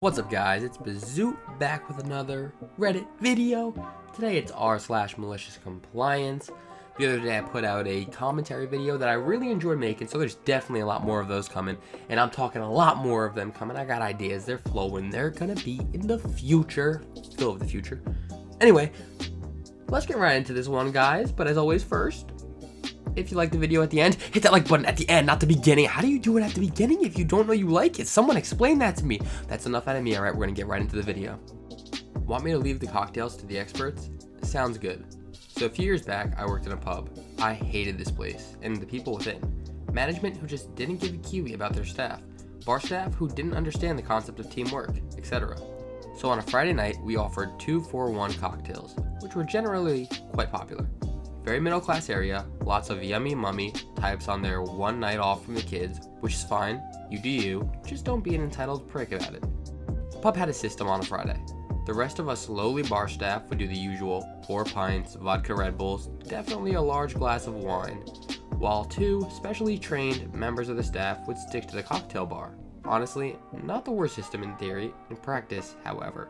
What's up guys, it's Bizute back with another Reddit video. Today it's r/MaliciousCompliance. The other day I put out a commentary video that I really enjoyed making, so there's definitely a lot more of those coming. And I'm talking a lot more of them coming. I got ideas, they're flowing, they're gonna be in the future. Still of the future. Anyway, let's get right into this one guys, but as always first, if you like the video at the end, hit that like button at the end, not the beginning. How do you do it at the beginning if you don't know you like it? Someone explain that to me. That's enough out of me. All right, we're gonna get right into the video. Want me to leave the cocktails to the experts? Sounds good. So a few years back, I worked in a pub. I hated this place and the people within. Management who just didn't give a kiwi about their staff. Bar staff who didn't understand the concept of teamwork, etc. So on a Friday night, we offered 2-for-1 cocktails, which were generally quite popular. Very middle class area, lots of yummy mummy types on their one night off from the kids, which is fine, you do you, just don't be an entitled prick about it. The pub had a system on a Friday. The rest of us lowly bar staff would do the usual 4 pints, vodka Red Bulls, definitely a large glass of wine, while 2 specially trained members of the staff would stick to the cocktail bar. Honestly, not the worst system in theory, in practice, however.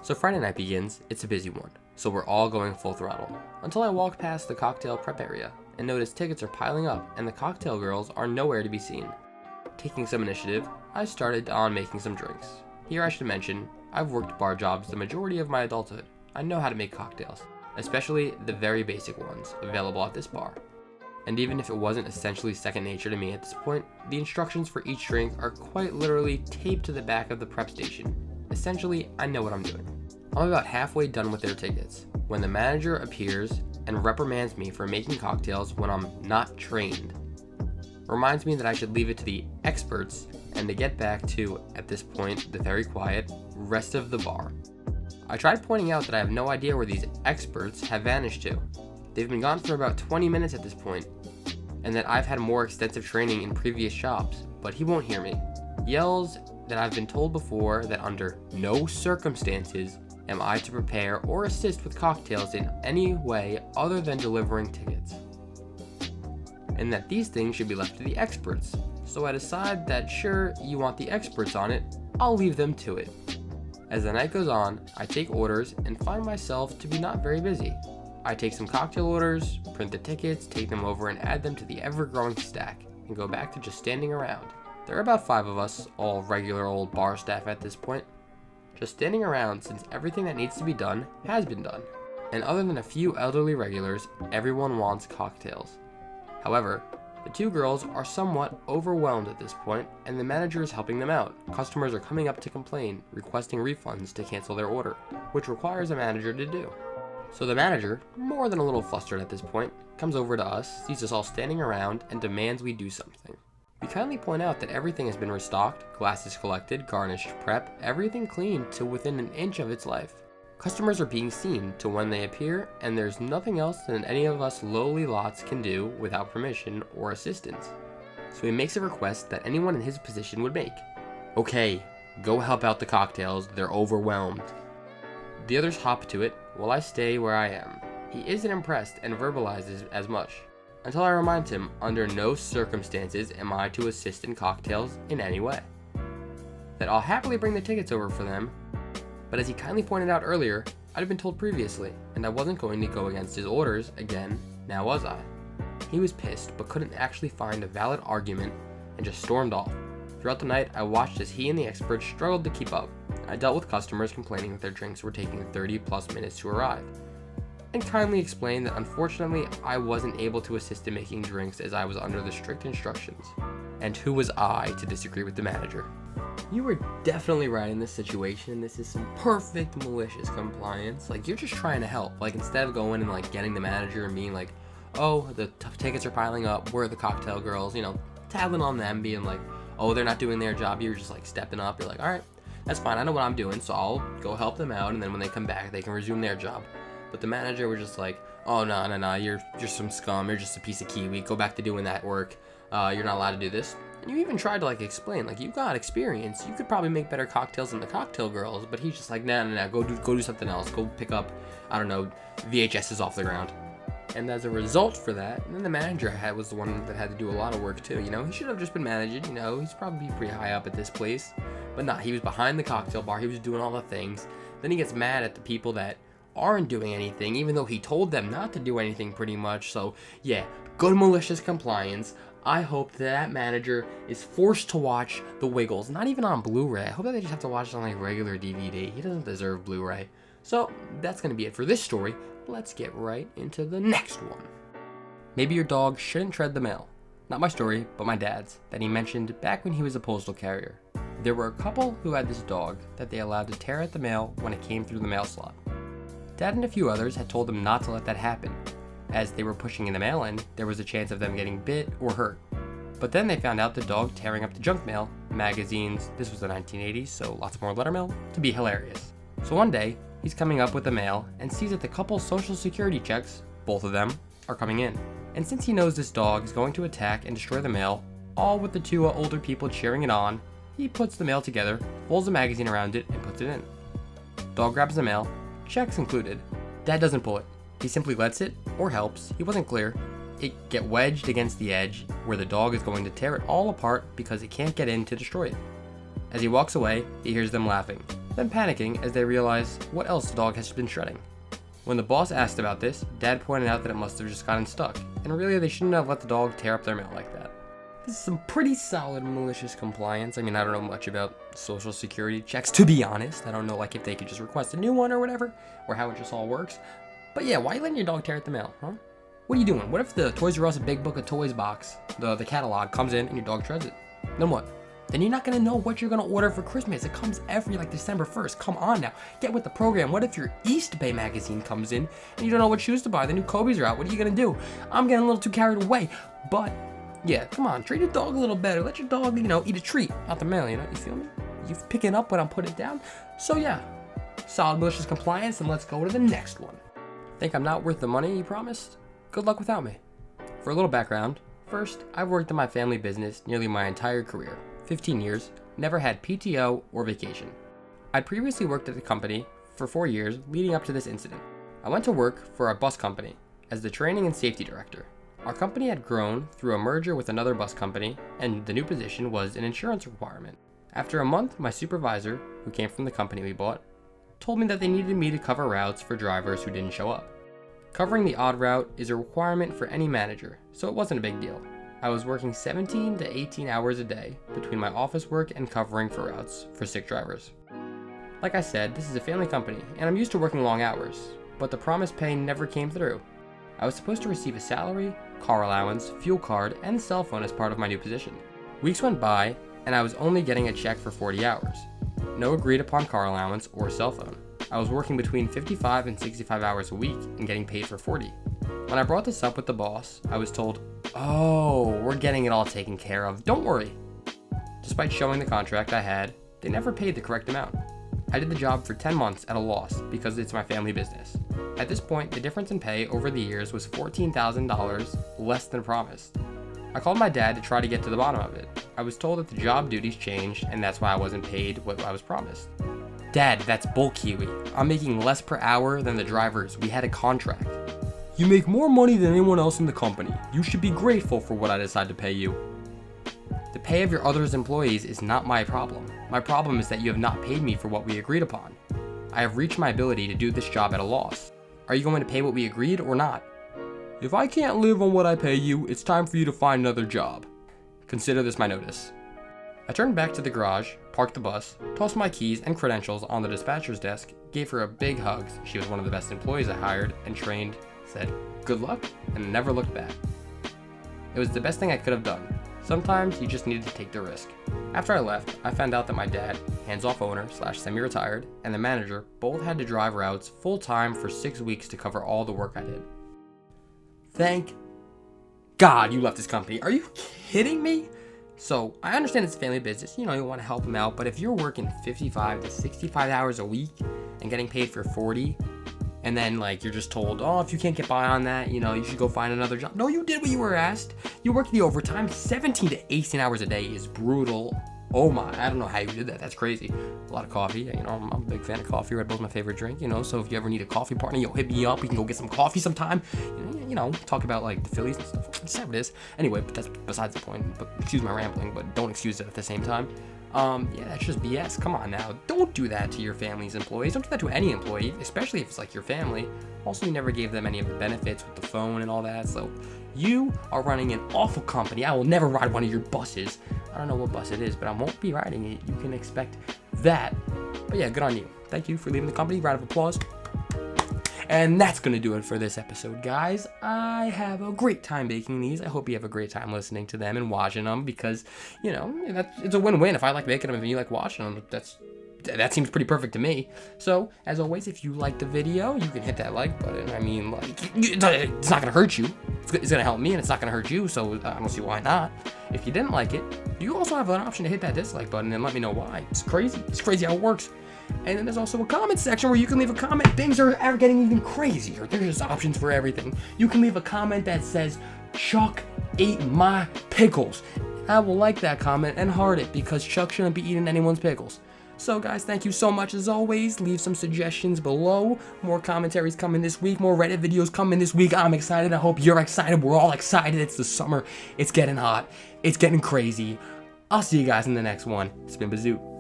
So Friday night begins, it's a busy one. So we're all going full throttle, until I walk past the cocktail prep area and notice tickets are piling up and the cocktail girls are nowhere to be seen. Taking some initiative, I started on making some drinks. Here I should mention, I've worked bar jobs the majority of my adulthood. I know how to make cocktails, especially the very basic ones available at this bar. And even if it wasn't essentially second nature to me at this point, the instructions for each drink are quite literally taped to the back of the prep station. Essentially, I know what I'm doing. I'm about halfway done with their tickets when the manager appears and reprimands me for making cocktails when I'm not trained. Reminds me that I should leave it to the experts and to get back to, at this point, the very quiet rest of the bar. I tried pointing out that I have no idea where these experts have vanished to. They've been gone for about 20 minutes at this point, and that I've had more extensive training in previous shops, but he won't hear me. Yells that I've been told before that under no circumstances am I to prepare or assist with cocktails in any way other than delivering tickets, and that these things should be left to the experts. So I decide that sure, you want the experts on it, I'll leave them to it. As the night goes on, I take orders and find myself to be not very busy. I take some cocktail orders, print the tickets, take them over and add them to the ever-growing stack, and go back to just standing around. There are about 5 of us, all regular old bar staff at this point, just standing around since everything that needs to be done has been done. And other than a few elderly regulars, everyone wants cocktails. However, the 2 girls are somewhat overwhelmed at this point, and the manager is helping them out. Customers are coming up to complain, requesting refunds to cancel their order, which requires a manager to do. So the manager, more than a little flustered at this point, comes over to us, sees us all standing around, and demands we do something. We kindly point out that everything has been restocked, glasses collected, garnished, prep, everything cleaned to within an inch of its life. Customers are being seen to when they appear, and there's nothing else than any of us lowly lots can do without permission or assistance. So he makes a request that anyone in his position would make. Okay, go help out the cocktails, they're overwhelmed. The others hop to it, while I stay where I am. He isn't impressed and verbalizes as much, until I remind him under no circumstances am I to assist in cocktails in any way. That I'll happily bring the tickets over for them, but as he kindly pointed out earlier, I'd have been told previously, and I wasn't going to go against his orders again, now was I? He was pissed, but couldn't actually find a valid argument and just stormed off. Throughout the night, I watched as he and the experts struggled to keep up. I dealt with customers complaining that their drinks were taking 30 plus minutes to arrive, and kindly explained that unfortunately I wasn't able to assist in making drinks as I was under the strict instructions. And who was I to disagree with the manager? You were definitely right in this situation. This is some perfect malicious compliance. Like, you're just trying to help. Like, instead of going and like getting the manager and being like, oh, the tickets are piling up, where are the cocktail girls, tattling on them, being like, oh, they're not doing their job. You're just like stepping up. You're like, all right, that's fine, I know what I'm doing, so I'll go help them out, and then when they come back they can resume their job. But the manager was just like, oh, no, you're just some scum, you're just a piece of kiwi, go back to doing that work, you're not allowed to do this. And you even tried to like explain, like, you've got experience, you could probably make better cocktails than the cocktail girls, but he's just like, no, go do something else, go pick up, I don't know, VHSs off the ground. And as a result for that, then the manager was the one that had to do a lot of work too. He should have just been managing. He's probably pretty high up at this place. But nah, he was behind the cocktail bar. He was doing all the things. Then he gets mad at the people that aren't doing anything, even though he told them not to do anything pretty much. So yeah, good malicious compliance. I hope that manager is forced to watch The Wiggles, not even on Blu-ray. I hope that they just have to watch it on like regular DVD. He doesn't deserve Blu-ray. So that's going to be it for this story. Let's get right into the next one. Maybe your dog shouldn't tread the mail. Not my story, but my dad's, that he mentioned back when he was a postal carrier. There were a couple who had this dog that they allowed to tear at the mail when it came through the mail slot. Dad and a few others had told them not to let that happen. As they were pushing in the mail in, there was a chance of them getting bit or hurt. But then they found out the dog tearing up the junk mail, magazines, this was the 1980s, so lots more letter mail, to be hilarious. So one day, he's coming up with the mail and sees that the couple's social security checks, both of them, are coming in. And since he knows this dog is going to attack and destroy the mail, all with the two older people cheering it on, he puts the mail together, folds the magazine around it, and puts it in. Dog grabs the mail, checks included. Dad doesn't pull it. He simply lets it, or helps, he wasn't clear, it get wedged against the edge where the dog is going to tear it all apart because it can't get in to destroy it. As he walks away, he hears them laughing, then panicking as they realize what else the dog has been shredding. When the boss asked about this, Dad pointed out that it must have just gotten stuck, and really they shouldn't have let the dog tear up their mail like that. This is some pretty solid malicious compliance. I mean, I don't know much about social security checks, to be honest. I don't know like if they could just request a new one or whatever, or how it just all works. But yeah, why are you letting your dog tear at the mail, huh? What are you doing? What if the Toys R Us Big Book of Toys box, the catalog, comes in and your dog shreds it? Then what? Then you're not gonna know what you're gonna order for Christmas. It comes every like December 1st. Come on now, get with the program. What if your East Bay magazine comes in and you don't know what shoes to buy? The new Kobe's are out. What are you gonna do? I'm getting a little too carried away. But yeah, come on, treat your dog a little better. Let your dog, eat a treat out the mail. You feel me? You picking up when I'm putting it down. So yeah, solid malicious compliance, and let's go to the next one. Think I'm not worth the money you promised? Good luck without me. For a little background, first, I've worked in my family business nearly my entire career, 15 years, never had PTO or vacation. I'd previously worked at the company for 4 years leading up to this incident. I went to work for a bus company as the training and safety director. Our company had grown through a merger with another bus company, and the new position was an insurance requirement. After a month, my supervisor, who came from the company we bought, told me that they needed me to cover routes for drivers who didn't show up. Covering the odd route is a requirement for any manager, so it wasn't a big deal. I was working 17 to 18 hours a day between my office work and covering for routes for sick drivers. Like I said, this is a family company, and I'm used to working long hours, but the promised pay never came through. I was supposed to receive a salary, car allowance, fuel card, and cell phone as part of my new position. Weeks went by, and I was only getting a check for 40 hours. No agreed upon car allowance or cell phone. I was working between 55 and 65 hours a week and getting paid for 40. When I brought this up with the boss, I was told, "Oh, we're getting it all taken care of, don't worry." Despite showing the contract I had, they never paid the correct amount. I did the job for 10 months at a loss because it's my family business. At this point, the difference in pay over the years was $14,000 less than promised. I called my dad to try to get to the bottom of it. I was told that the job duties changed and that's why I wasn't paid what I was promised. "Dad, that's bull, Kiwi. I'm making less per hour than the drivers. We had a contract." "You make more money than anyone else in the company. You should be grateful for what I decide to pay you." The pay of your other employees is not my problem. My problem is that you have not paid me for what we agreed upon. I have reached my ability to do this job at a loss. Are you going to pay what we agreed or not? "If I can't live on what I pay you, it's time for you to find another job. Consider this my notice." I turned back to the garage, parked the bus, tossed my keys and credentials on the dispatcher's desk, gave her a big hug. She was one of the best employees I hired and trained, said, "Good luck," and never looked back. It was the best thing I could have done. Sometimes you just needed to take the risk. After I left, I found out that my dad, hands-off owner / semi-retired, and the manager both had to drive routes full-time for 6 weeks to cover all the work I did. Thank God you left this company. Are you kidding me? So I understand it's a family business, you want to help them out, but if you're working 55 to 65 hours a week and getting paid for 40, and then you're just told, "Oh, if you can't get by on that, you should go find another job." No, you did what you were asked. You worked the overtime. 17 to 18 hours a day is brutal. Oh my, I don't know how you did that. That's crazy. A lot of coffee. I'm a big fan of coffee. Red Bull's my favorite drink, so if you ever need a coffee partner, hit me up. We can go get some coffee sometime. Talk about the Phillies and stuff. That's how it is. Anyway, but that's besides the point. But excuse my rambling, but don't excuse it at the same time. Yeah, that's just BS. Come on now. Don't do that to your family's employees. Don't do that to any employee, especially if it's like your family. Also, you never gave them any of the benefits with the phone and all that. So you are running an awful company. I will never ride one of your buses. I don't know what bus it is, but I won't be riding it. You can expect that. But yeah, good on you. Thank you for leaving the company. Round of applause. And that's going to do it for this episode, guys. I have a great time making these. I hope you have a great time listening to them and watching them because, you know, it's a win-win. If I like making them and you like watching them, that seems pretty perfect to me. So, as always, if you like the video, you can hit that like button. I mean, like, it's not going to hurt you. It's going to help me and it's not going to hurt you, so I don't see why not. If you didn't like it, you also have an option to hit that dislike button and let me know why. It's crazy. It's crazy how it works. And then there's also a comment section where you can leave a comment. Things are getting even crazier. There's just options for everything. You can leave a comment that says, Chuck ate my pickles. I will like that comment and heart it because Chuck shouldn't be eating anyone's pickles. So guys, thank you so much as always. Leave some suggestions below. More commentaries coming this week. More Reddit videos coming this week. I'm excited. I hope you're excited. We're all excited. It's the summer. It's getting hot. It's getting crazy. I'll see you guys in the next one. It's been Bizute.